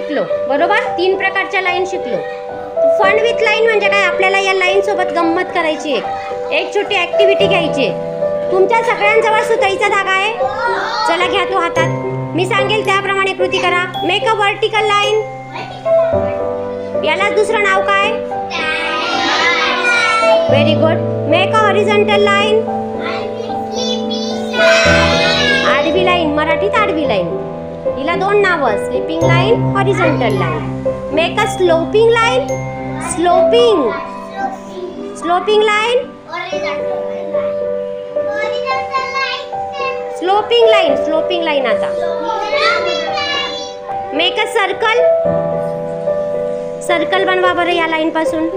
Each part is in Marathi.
शिकलो बरोबर. 3 प्रकारच्या लाईन शिकलो. फन विथ लाईन म्हणजे काय, आपल्याला या लाईन सोबत गंमत करायची आहे. एक छोटी ऍक्टिव्हिटी घ्यायची आहे. तुमच्या सगळ्यांजवळ सुतईचा धागा आहे. चला घ्या तो हातात. मी सांगेल त्याप्रमाणे कृती करा. Make a vertical line. याला दुसरं नाव काय? Very good. Make a horizontal line. आडवी लाईन, मराठीत आडवी लाईन. हिला 2 नावं, sleeping line, horizontal line. Make a sloping line. Sloping. Sloping line. Sloping line. Sloping line. आता मेक अ सर्कल. सर्कल बनवा बरं या लाईन पासून.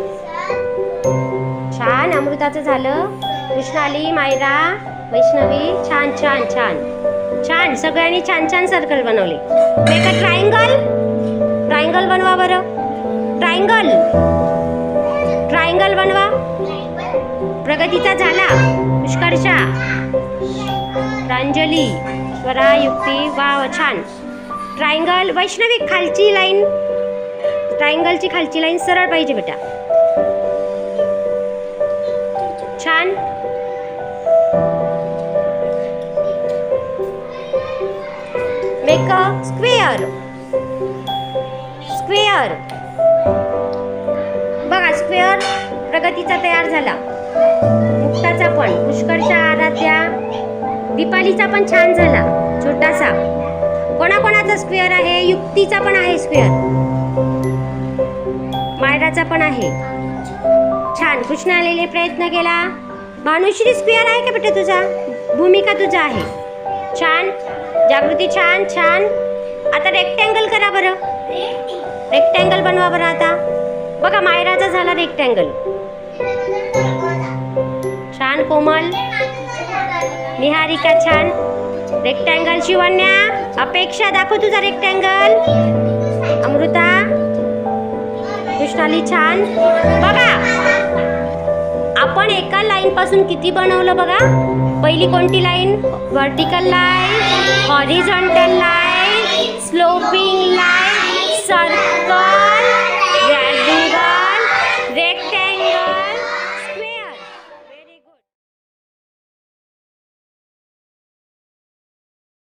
छान. अमृताचं झालं. कृष्णाली, मायरा, वैष्णवी. छान छान छान छान. सगळ्यांनी छान छान सर्कल बनवले. Make a triangle. ट्रायंगल बनवा बरं. ट्रायंगल. ट्रायंगल बनवा. प्रगतीचा झाला. पुष्कर्षा, प्रांजली, स्वरा, युक्ती. वाव छान. ट्रायंगल. वैष्णवी, खालची लाईन. ट्रायंगलची खालची लाईन सरळ पाहिजे बेटा. छान. Make a square. स्क्वेअर. बघा स्क्वेअर प्रगतीचा तयार झाला. मुक्ताचा पण, पुष्करच्या, आराध्या, दीपालीचा पण छान झाला छोटासा. कोणाकोणाचा स्क्वेअर आहे? युक्तीचा पण आहे स्क्वेअर. मायराचा पण आहे. छान. कृष्णालीने प्रयत्न केला. भानुश्री स्क्वेअर आहे का बेटा तुझा? भूमिका तुझा आहे. छान. जागृती छान छान. आता रेक्टँगल करा बरं. रेक्टँगल बनवा बरं आता. बघा मायराचा झाला रेक्टँगल. छान. कोमल, निहारिका छान. रेक्टँगल. शिवण्या, अपेक्षा दाखव तुझा रेक्टँगल. अमृता, कृष्णाली छान. बघा आपण एका लाईन पासून किती बनवलं बघा. पहिली कोणती line? Vertical line, horizontal line, sloping line, circle.